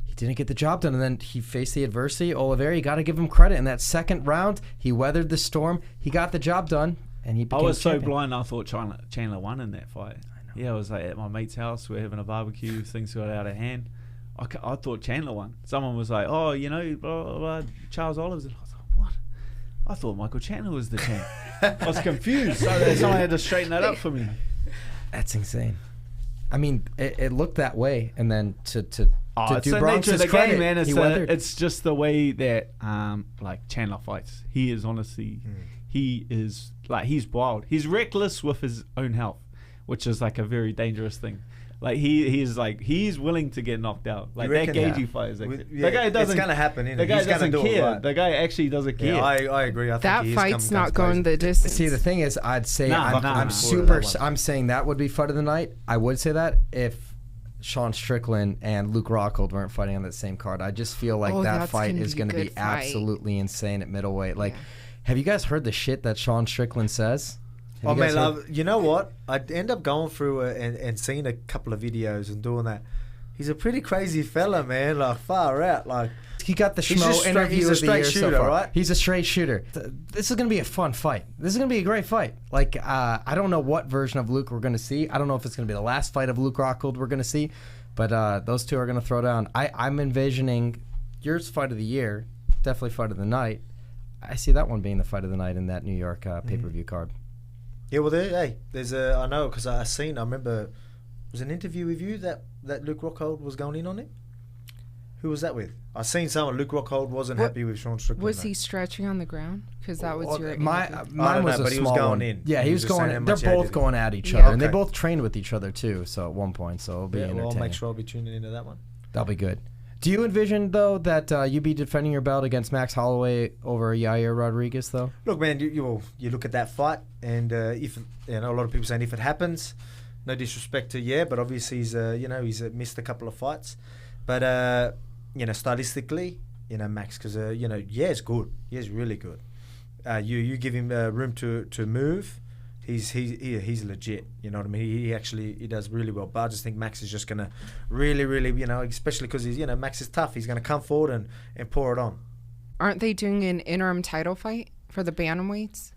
he didn't get the job done. And then he faced the adversity. Oliveira, you got to give him credit. In that second round, he weathered the storm. He got the job done. And he I was so champion. blind, I thought Chandler won in that fight. I know. Yeah, I was like at my mate's house, we were having a barbecue, things got out of hand. I thought Chandler won. Someone was like, oh, blah, blah, blah, Charles Olives. And I was like, what? I thought Michael Chandler was the champ. I was confused. So someone had to straighten that up for me. That's insane. I mean, it looked that way. And then to it's do the nature of the credit, game, man. It's just the way that like Chandler fights. He is honestly... He is like he's wild. He's reckless with his own health, which is like a very dangerous thing. Like he's willing to get knocked out. Like that Gagey fight is like the guy doesn't. It's gonna happen. The guy doesn't care. Right. The guy actually doesn't care. Yeah, I agree. I think that fight's not going the distance. See, the thing is, I'd say I'm saying that would be fight of the night. I would say that if Sean Strickland and Luke Rockhold weren't fighting on that same card. I just feel like that fight is going to be absolutely insane at middleweight. Like. Yeah. Have you guys heard the shit that Sean Strickland says? Oh, man, you know what? I'd end up going through and seeing a couple of videos and doing that. He's a pretty crazy fella, man. Like, far out. Like, he got the Schmo interview of the year shooter, so far. Right? He's a straight shooter. This is going to be a fun fight. This is going to be a great fight. Like, I don't know what version of Luke we're going to see. I don't know if it's going to be the last fight of Luke Rockhold we're going to see. But those two are going to throw down. I'm envisioning yours fight of the year, definitely fight of the night. I see that one being the fight of the night in that New York pay-per-view card. Yeah, well, there's I know because I remember, was an interview with you that Luke Rockhold was going in on it? Who was that with? I seen someone, Luke Rockhold wasn't happy with Sean Strickland. Was he stretching on the ground? Because that was your mine was a small one. In. Yeah, he was going in. They're both going at each other. And they both trained with each other, too, so at one point. So it'll be entertaining. Well, I'll make sure I'll be tuning into that one. That'll be good. Do you envision, though, that you be defending your belt against Max Holloway over Yair Rodriguez, though? Look, man, you look at that fight, and if a lot of people saying if it happens, no disrespect to Yair, but obviously he's missed a couple of fights, but stylistically, Max, because Yair's good, Yair's really good. You give him room to move, he's legit. You know what I mean? He does really well. But I just think Max is just gonna really, especially because he's Max is tough. He's gonna come forward and pour it on. Aren't they doing an interim title fight for the bantamweights?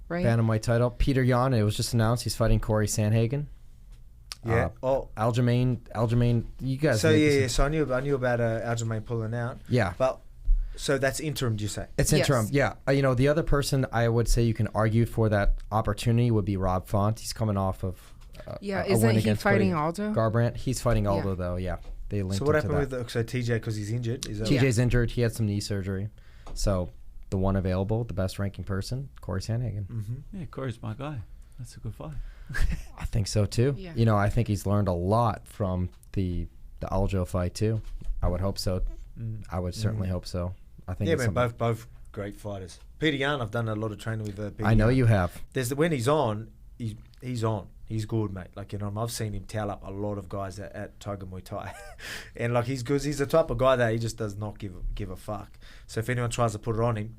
Right. Bantamweight title. Peter Yan. It was just announced he's fighting Cory Sandhagen. Yeah. Aljamain. You guys. So So I knew about Aljamain pulling out. Yeah. But so that's interim, do you say? It's interim. Yeah. The other person I would say you can argue for that opportunity would be Rob Font. He's coming off of. Isn't he fighting Aldo? Garbrandt. He's fighting Aldo though. Yeah. They linked. So what happened with TJ because he's injured? TJ's injured. He had some knee surgery. So the one available, the best ranking person, Cory Sandhagen. Mm-hmm. Yeah, Cory's my guy. That's a good fight. I think so too. Yeah. I think he's learned a lot from the Aljo fight too. I would hope so. I would certainly hope so. I think. Yeah, man, both great fighters. Peter Yan, I've done a lot of training with. Peter I know Yan. you have. When he's on, he's on. He's good, mate. I've seen him towel up a lot of guys at Tiger Muay Thai, and he's good. He's the type of guy that he just does not give a fuck. So if anyone tries to put it on him,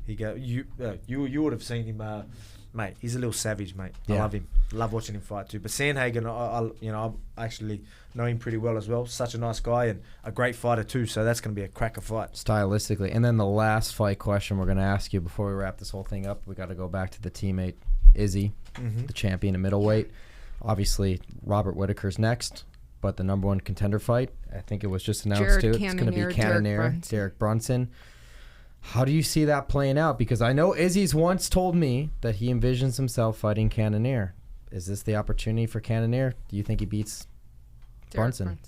you would have seen him, mate. He's a little savage, mate. Yeah. I love him. Love watching him fight too. But Sandhagen, I actually know him pretty well as well. Such a nice guy and a great fighter too. So that's going to be a cracker fight. Stylistically. And then the last fight question we're going to ask you before we wrap this whole thing up, we got to go back to the teammate Izzy, the champion in middleweight. Obviously, Robert Whittaker's next, but the number one contender fight, I think it was just announced too. It's going to be Cannonier, Derek Brunson. How do you see that playing out? Because I know Izzy's once told me that he envisions himself fighting Cannonier. Is this the opportunity for Cannonier? Do you think he beats Brunson?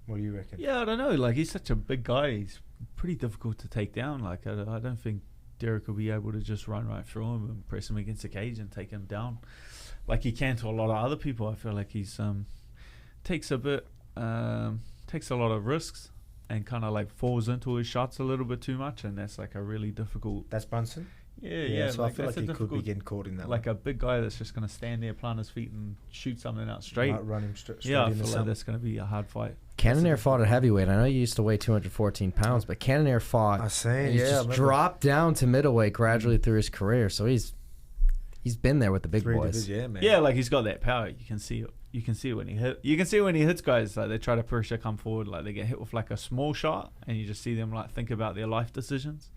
What do you reckon? Yeah, I don't know. He's such a big guy. He's pretty difficult to take down. I don't think Derek will be able to just run right through him and press him against the cage and take him down like he can to a lot of other people. I feel like he's takes a lot of risks and kind of falls into his shots a little bit too much, and that's a really difficult. That's Brunson. Yeah. So I feel like he could be getting caught in that. A big guy that's just going to stand there, plant his feet, and shoot something out straight. Might run him straight. Yeah, I feel like that's going to be a hard fight. Cannonier fought at heavyweight. I know you used to weigh 214 pounds, but Cannonier fought. I see. He's just dropped down to middleweight gradually through his career, so he's been there with the big boys. Yeah, man. Yeah, he's got that power. You can see it. You can see when he hit. You can see when he hits guys. They try to pressure come forward. They get hit with a small shot, and you just see them think about their life decisions.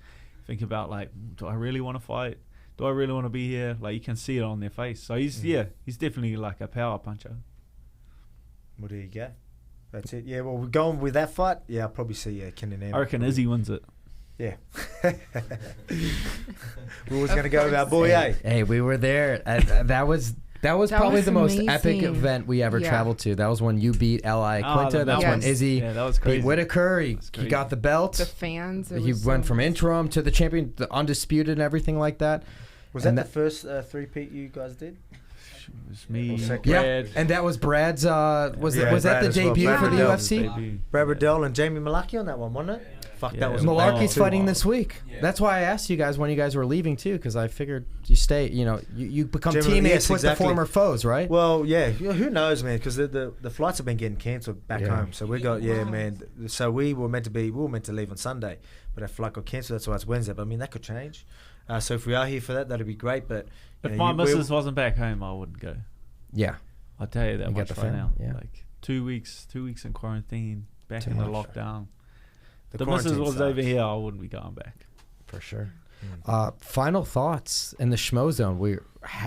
Think about do I really want to fight? Do I really want to be here? You can see it on their face. So he's definitely a power puncher. What do you get? That's it. Yeah, well, we're going with that fight. Yeah, I'll probably see Cannonier. I reckon Izzy wins it. Yeah. We was going to go with our boy, Hey, we were there. That was probably the most epic event we ever traveled to. That was when you beat L.I. Quinta. That's when Izzy beat Whittaker. He got the belt. The fans. He went from interim to the champion, the undisputed and everything like that. Was that the first three-peat you guys did? It was me, Brad. And that was Brad's. Was that the debut for the UFC? Brad Riddell and Jamie Malaki on that one, wasn't it? Fuck, that was Malarkey's fighting this week. Yeah. That's why I asked you guys when you guys were leaving too, because I figured you stay. You become teammates with the former foes, right? Well, yeah. Who knows, man? Because the flights have been getting cancelled back home. So we got man. So we were meant to leave on Sunday, but our flight got cancelled. That's why it's Wednesday. But I mean, that could change. So if we are here for that, that'd be great. But if my missus wasn't back home, I wouldn't go. Yeah, I'll tell you that much right now. Yeah. 2 weeks in quarantine, back in the lockdown. The quarantine missus was sucks. over here, I wouldn't be going back. For sure. Final thoughts in the Schmozone. We're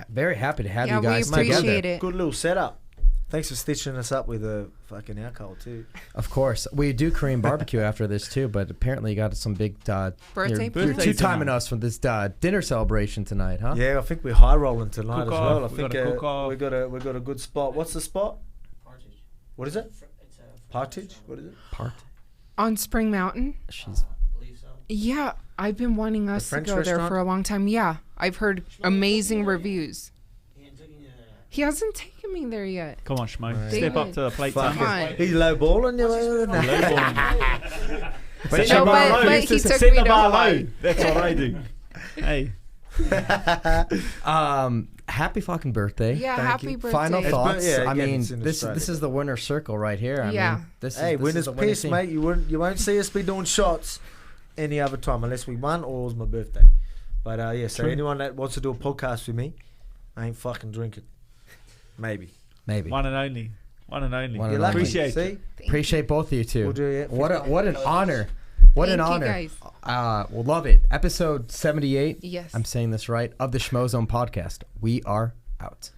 very happy to have you guys we appreciate together. it. Good little setup. Thanks for stitching us up with a fucking alcohol too. Of course, we do Korean barbecue after this too. But apparently, you got some big birthday. You're two-timing us from this dinner celebration tonight, huh? Yeah, I think we're high rolling tonight as well. I think we got a good spot. What's the spot? Partridge. What is it? Partridge. What is it? On Spring Mountain. I believe so. Yeah, I've been wanting us to French go there restaurant? for a long time. Yeah, I've heard amazing reviews. He hasn't taken me there yet. Come on, Schmo. Right. Step up to the plate. Come on. He's low balling you. But he took me to Hawaii. That's what I do. Hey. Happy fucking birthday. Yeah, Thank happy you. birthday. Final thoughts. again, I mean, it's in this Australia. is the winner's circle right here. I Yeah. mean, this Hey, is winner's the winning piss, team. mate. You won't see us be doing shots any other time unless we won or it was my birthday. But so True. anyone that wants to do a podcast with me, I ain't fucking drinking. Maybe. Maybe. One and only. One and only. One You're and lucky. only. Appreciate See? it. Appreciate both of you two. We'll do it. What an honor. What an Thank you, honor. guys. We'll love it. Episode 78. Yes. I'm saying this right. Of the Schmozone podcast. We are out.